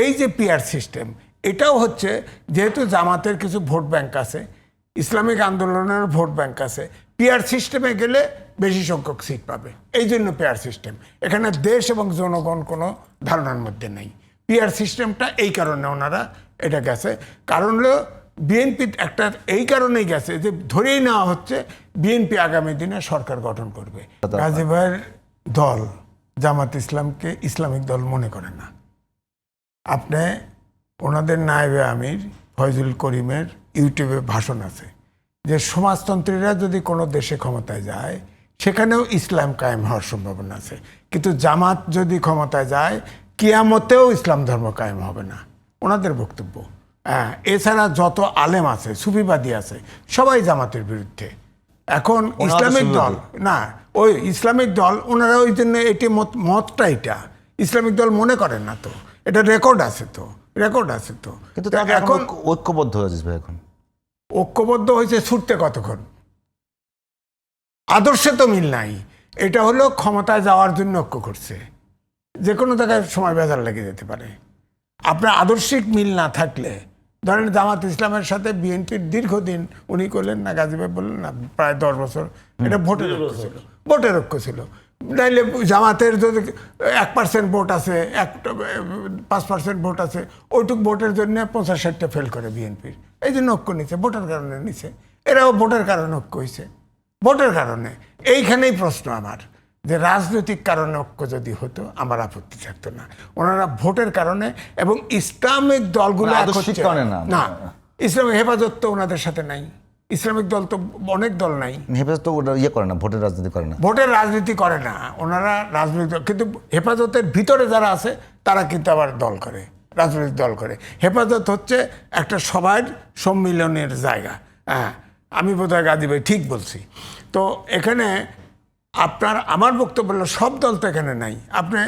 এই যে PR system, এটাও হচ্ছে যেহেতু জামাতের কিছু ভোট ব্যাংক আছে, ইসলামিক আন্দোলনের ভোট ব্যাংক আছে, পিআর সিস্টেমে গেলে বেশি সংখ্যক সিট পাবে, এই জন্য পিআর সিস্টেম। এখানে দেশ এবং জনগণ কোনো ধারণার মধ্যে নেই। পিআর সিস্টেমটা এই কারণে ওনারা এটা গেছে, কারণ হলো বিএনপি একটা এই কারণেই গেছে যে ধরেই নেওয়া হচ্ছে বিএনপি আগামী দিনে সরকার গঠন করবে। গাজী ভাইয়ের দল জামাত ইসলামকে ইসলামিক দল মনে করে না। আপনি ওনাদের নায়েবে আমির ফয়জুল করিমের ইউটিউবে ভাষণ আছে যে সমাজতন্ত্রীরা যদি কোনো দেশে ক্ষমতায় যায় সেখানেও ইসলাম কায়েম হওয়ার সম্ভাবনা আছে, কিন্তু জামাত যদি ক্ষমতায় যায় কিয়ামতেও ইসলাম ধর্ম কায়েম হবে না, ওনাদের বক্তব্য। হ্যাঁ, এছাড়া যত আলেম আছে, সুফিবাদী আছে, সবাই জামাতের বিরুদ্ধে। এখন ইসলামিক দল না, ওই ইসলামিক দল ওনারা ওই জন্য এটি মতটা এটা ইসলামিক দল মনে করেন না, তো এটা রেকর্ড আছে তো, রেকর্ড আছে তো। কিন্তু এখন ঐক্যবদ্ধ হয়েছে ভাই, এখন ঐক্যবদ্ধ হয়েছে ছুটতে কতক্ষণ, আদর্শে তো মিল নাই। এটা হলো ক্ষমতায় যাওয়ার জন্য ঐক্য করছে, যে কোনো জায়গায় সময় বেজার লেগে যেতে পারে। আপনার আদর্শিক মিল না থাকলে, ধরেন জামাত ইসলামের সাথে বিএনপির দীর্ঘদিন উনি করলেন না, গাজী ভাই বললেন না, প্রায় 10 বছর এটা ভোটের ঐক্য ছিল, ভোটের ঐক্য ছিল। নাইলে জামাতের যদি 1% ভোট আছে, 5% ভোট আছে, ওইটুক ভোটের জন্য 50-60টা ফেল করে বিএনপির, এই জন্য ঐক্য নিচ্ছে, ভোটের কারণে নিচ্ছে। এরাও ভোটের কারণে ঐক্য হয়েছে, ভোটের কারণে। এইখানেই প্রশ্ন আমার, যে রাজনৈতিক কারণে ঐক্য যদি হতো আমার আপত্তি থাকতো না। ওনারা ভোটের কারণে এবং ইসলামিক দলগুলো না, ইসলামিক হেফাজত তো ওনাদের সাথে নাই, ইসলামিক দল তো অনেক দল নাই, হেফাজত তো ইয়ে করে না, ভোটের রাজনীতি করে না, ভোটের রাজনীতি করে না ওনারা, রাজনৈতিক দল। কিন্তু হেফাজতের ভিতরে যারা আছে তারা কিন্তু আবার দল করে, রাজনৈতিক দল করে। হেফাজত হচ্ছে একটা সবার সম্মিলনের জায়গা। হ্যাঁ, আমি বোধহয় গাজী ভাই ঠিক বলছি। তো এখানে আমার বক্তব্য হলো সব দল তো এখানে নাই। আপনি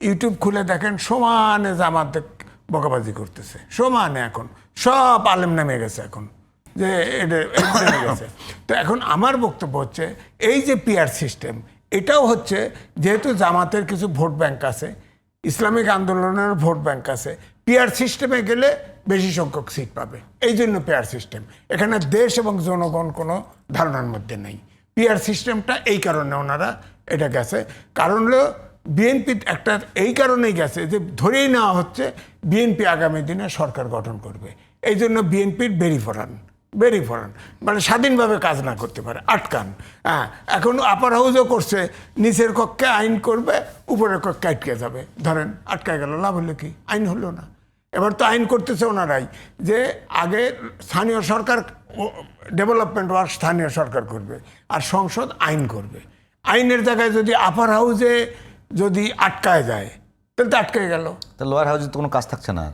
ইউটিউব খুলে দেখেন, সমানে জামাতে বকাবাজি করতেছে, সমানে। এখন সব আলেম নামে গেছে এখন, যে এটা নেমে গেছে। তো এখন আমার বক্তব্য হচ্ছে এই যে পিআর সিস্টেম, এটাও হচ্ছে যেহেতু জামাতের কিছু ভোট ব্যাংক আছে, ইসলামিক আন্দোলনের ভোট ব্যাংক আছে, পিআর সিস্টেমে গেলে বেশি সংখ্যক সিট পাবে, এই জন্য পিআর সিস্টেম। এখানে দেশ এবং জনগণ কোনো ধারণার মধ্যে নেই। পিআর সিস্টেমটা এই কারণে ওনারা এটা গেছে, কারণ হলো বিএনপি একটা এই কারণেই গেছে যে ধরেই নেওয়া হচ্ছে বিএনপি আগামী দিনে সরকার গঠন করবে, এই জন্য বিএনপির বেরি ফরান, মানে স্বাধীনভাবে কাজ না করতে পারে, আটকান। হ্যাঁ, এখন আপার হাউসও করছে, নিচের কক্ষে আইন করবে, উপরের কক্ষে আটকে যাবে, ধরেন আটকায় গেল, লাভ হলো কি? আইন হলো না। এবার তো আইন করতেছে ওনারাই, যে আগে স্থানীয় সরকার ডেভেলপমেন্ট ওয়ার্ক স্থানীয় সরকার করবে, আর সংসদ আইন করবে। আইনের জায়গায় যদি আপার হাউসে যদি আটকায় যায় তাহলে তো আটকে গেল, তো লোয়ার হাউসে তো কোনো কাজ থাকছে না,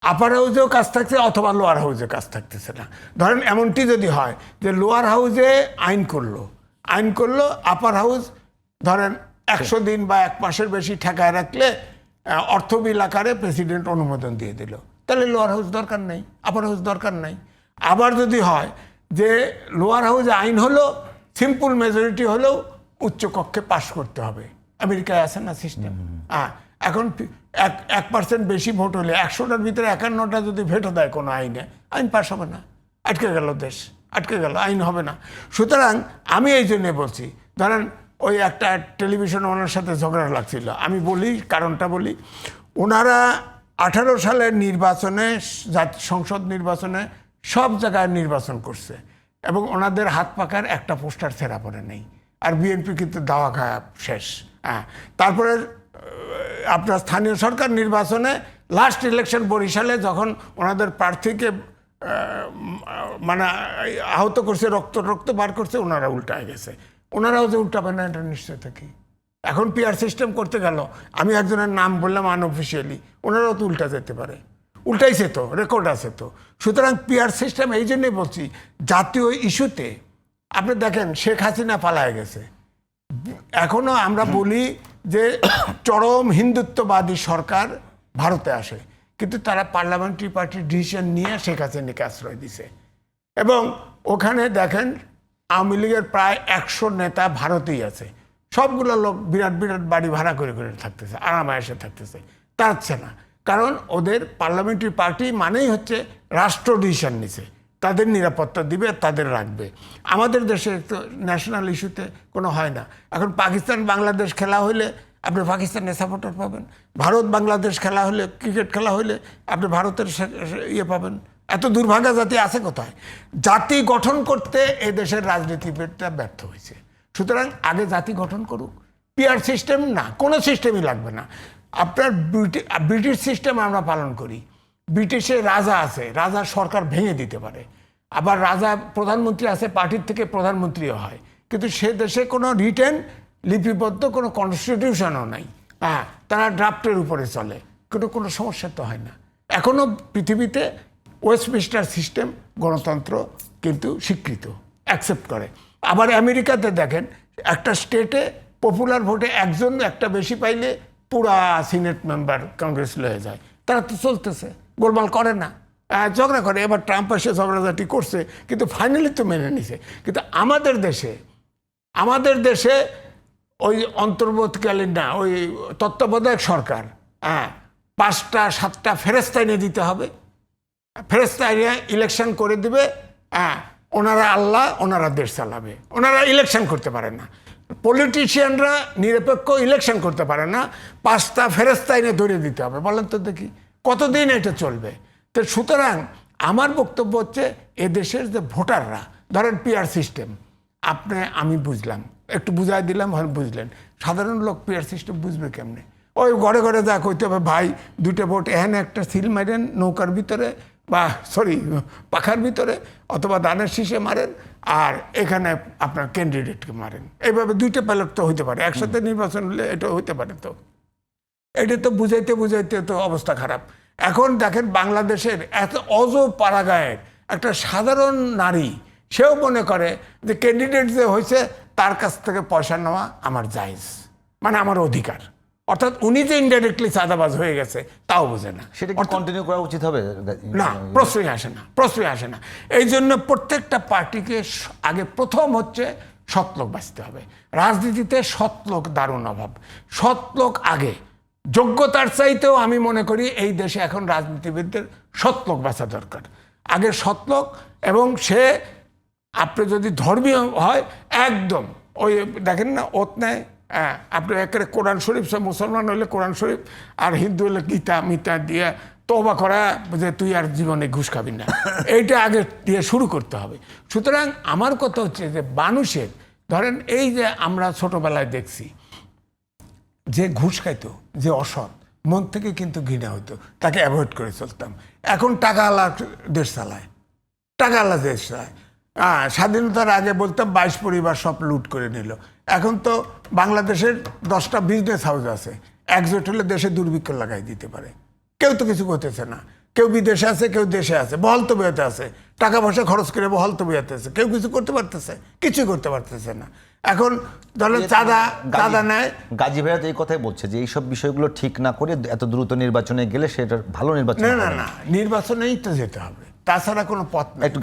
আপার হাউসেও কাজ থাকছে অথবা লোয়ার হাউসে কাজ থাকতেছে না। ধরেন এমনটি যদি হয় যে লোয়ার হাউসে আইন করলো, আপার হাউস ধরেন 100 দিন বা 1 মাসের বেশি ঠেকায় রাখলে অর্থ বিল আকারে প্রেসিডেন্ট অনুমোদন দিয়ে দিল, তাহলে লোয়ার হাউস দরকার নেই, আপার হাউস দরকার নাই। আবার যদি হয় যে লোয়ার হাউসে আইন হলো, সিম্পল মেজরিটি হলেও উচ্চ কক্ষে পাশ করতে হবে, আমেরিকায় আছে না সিস্টেম। এখন 1% বেশি ভোট হলে 100টার ভিতরে 51টা যদি ভেটো দেয় কোনো আইনে, আইন পাশ হবে না, আটকে গেল দেশ, আটকে গেল, আইন হবে না। সুতরাং আমি এই জন্যে বলছি, ধরেন ওই একটা টেলিভিশন ওনার সাথে ঝগড়া লাগছিল, আমি বলি কারণটা বলি। ওনারা 18 সালের নির্বাচনে, সংসদ নির্বাচনে সব জায়গায় নির্বাচন করছে এবং ওনাদের হাত পাকার একটা পোস্টার ছেঁড়া পড়ে নেই, আর বিএনপি কিন্তু দাওয়া খায়া শেষ। হ্যাঁ, তারপরে আপনার স্থানীয় সরকার নির্বাচনে লাস্ট ইলেকশন বরিশালে যখন ওনাদের প্রার্থীকে মানে আহত করছে, রক্ত বার করছে, ওনারা উল্টায় গেছে। ওনারাও যে উল্টাবে না এটা নিশ্চয় থাকি। এখন পিআর সিস্টেম করতে গেল, আমি একজনের নাম বললাম আনঅফিসিয়ালি, ওনারাও তো উল্টা যেতে পারে, উল্টাইছে তো, রেকর্ড আছে তো। সুতরাং পিআর সিস্টেম এই জন্যই বলছি, জাতীয় ইস্যুতে আপনি দেখেন শেখ হাসিনা পালায় গেছে, এখনো আমরা বলি যে চরম হিন্দুত্ববাদী সরকার ভারতে আসে, কিন্তু তারা পার্লামেন্টারি পার্টির ডিসিশন নিয়ে শেখ হাসিনাকে আশ্রয় দিছে। এবং ওখানে দেখেন আওয়ামী লীগের প্রায় 100 নেতা ভারতেই আছে, সবগুলো লোক বিরাট বিরাট বাড়ি ভাড়া করে থাকতেছে, আরামায়েশে থাকতেছে, তারছে না। কারণ ওদের পার্লামেন্টারি পার্টি মানেই হচ্ছে রাষ্ট্র ডিসিশন নিছে, তাদের নিরাপত্তা দিবে, তাদের রাখবে। আমাদের দেশে তো ন্যাশনাল ইস্যুতে কোনো হয় না। এখন পাকিস্তান বাংলাদেশ খেলা হইলে আপনি পাকিস্তানের সাপোর্টার পাবেন, ভারত বাংলাদেশ খেলা হলে, ক্রিকেট খেলা হইলে আপনি ভারতের ইয়ে পাবেন। এত দুর্ভাগা জাতি আছে কোথায়? জাতি গঠন করতে এই দেশের রাজনীতিবিদরা ব্যর্থ হয়েছে। সুতরাং আগে জাতি গঠন করুক, পিআর সিস্টেম না, কোনো সিস্টেমই লাগবে না। আপনার ব্রিটিশ সিস্টেম আমরা পালন করি। ব্রিটিশে রাজা আছে, রাজা সরকার ভেঙে দিতে পারে, আবার রাজা প্রধানমন্ত্রী আছে, পার্টির থেকে প্রধানমন্ত্রীও হয়, কিন্তু সে দেশে কোনো রিটেন লিপিবদ্ধ কোনো কনস্টিটিউশনও নাই। হ্যাঁ, তারা ড্রাফটের উপরে চলে, কোনো সমস্যা তো হয় না। এখনও পৃথিবীতে ওয়েস্টমিনিস্টার সিস্টেম গণতন্ত্র কিন্তু স্বীকৃত, অ্যাকসেপ্ট করে। আবার আমেরিকাতে দেখেন, একটা স্টেটে পপুলার ভোটে একজন একটা বেশি পাইলে পুরা সিনেট মেম্বার কংগ্রেস লয়ে যায়। তারা তো চলতেছে, গোলমাল করে না, ঝগড়া করে। এবার ট্রাম্প এসে ঝগড়াঝাটি করছে, কিন্তু ফাইনালি তো মেনে নিছে। কিন্তু আমাদের দেশে ওই অন্তর্বর্তীকালীন না, ওই তত্ত্বাবধায়ক সরকার, 5টা 7টা ফেরেস্তা এনে দিতে হবে, ফেরেস্তা এনে ইলেকশন করে দিবে। ওনারা আল্লাহ, ওনারা দেশ চালাবে। ওনারা ইলেকশন করতে পারে না, পলিটিশিয়ানরা নিরপেক্ষ ইলেকশন করতে পারে না, 5টা ফেরেস্তা এনে ধরে দিতে হবে। বলেন তো দেখি কতদিন এটা চলবে? তো সুতরাং আমার বক্তব্য হচ্ছে, এদেশের যে ভোটাররা, ধরেন পিআর সিস্টেম, আমি বুঝলাম, একটু বুঝাই দিলাম, হয় বুঝলেন। সাধারণ লোক পিআর সিস্টেম বুঝবে কেমনে? ওই ঘরে ঘরে যা কইতে হবে, ভাই 2টা ভোট এখানে একটা সিল মারেন নৌকার ভিতরে, বা পাখার ভিতরে, অথবা ধানের শীষে মারেন, আর এখানে আপনার ক্যান্ডিডেটকে মারেন। এইভাবে 2টা ব্যালট তো হইতে পারে, একসাথে নির্বাচন হলে এটা হইতে পারে। তো এটা তো বুঝাইতে বুঝাইতে তো অবস্থা খারাপ। এখন দেখেন, বাংলাদেশের এত পাড়াগাঁয়ের একটা সাধারণ নারী, সেও মনে করে যে ক্যান্ডিডেট যে হয়েছে তার কাছ থেকে পয়সা নেওয়া আমার জায়েজ, মানে আমার অধিকার। অর্থাৎ উনি যে ইনডাইরেক্টলি চাঁদাবাজ হয়ে গেছে তাও বোঝে না। সেটা কন্টিনিউ করা উচিত হবে না, প্রশ্নই আসে না। এই জন্য প্রত্যেকটা পার্টিকে আগে প্রথম হচ্ছে সৎ লোক বাঁচতে হবে। রাজনীতিতে সৎ লোক দারুণ অভাব, সৎ লোক আগে। যোগ্যতার চাইতেও আমি মনে করি এই দেশে এখন রাজনীতিবিদদের সৎ লোক বাঁচা দরকার। আগে সৎ লোক, এবং সে আপনি যদি ধর্মীয় হয়, একদম ওই দেখেন না, ওত নেয়, আপনি একেবারে কোরআন শরীফ, সব মুসলমান হলে কোরআন শরীফ, আর হিন্দু হলে গীতা মিতা দিয়ে তওবা করা, যে তুই আর জীবনে ঘুষ খাবি না, এইটা আগে দিয়ে শুরু করতে হবে। সুতরাং আমার কথা হচ্ছে যে মানুষের, ধরেন এই যে আমরা ছোটবেলায় দেখছি যে ঘুষ খাইতো, যে অসৎ, মন থেকে কিন্তু ঘৃণা হতো, তাকে অ্যাভয়েড করে চলতাম। এখন টাকাওয়ালা দেশ চালায়, টাকাওয়ালা দেশ চালায়। স্বাধীনতার আগে বলতাম 22 পরিবার সব লুট করে নিল। এখন তো বাংলাদেশের 10টা বিজনেস হাউস আছে, একজোট হলে দেশে দুর্ভিক্ষ লাগাই দিতে পারে। কেউ তো কিছু করতেছে না, কেউ বিদেশে আছে, কেউ দেশে আছে, বহল তবিয়তে আছে, টাকা পয়সা খরচ করে বহল তবিয়তে আছে, কেউ কিছু করতে পারতেছে, কিছুই করতে পারতেছে না। এখন ধরেন চাঁদা নেয়। গাজী ভাইয়া তো এই কথাই বলছে যে এইসব বিষয়গুলো ঠিক না করে এত দ্রুত নির্বাচনে গেলে সেটা ভালো নির্বাচন না, নির্বাচনেই তো যেতে হবে, তাছাড়া কোনো পথ নেই। একটু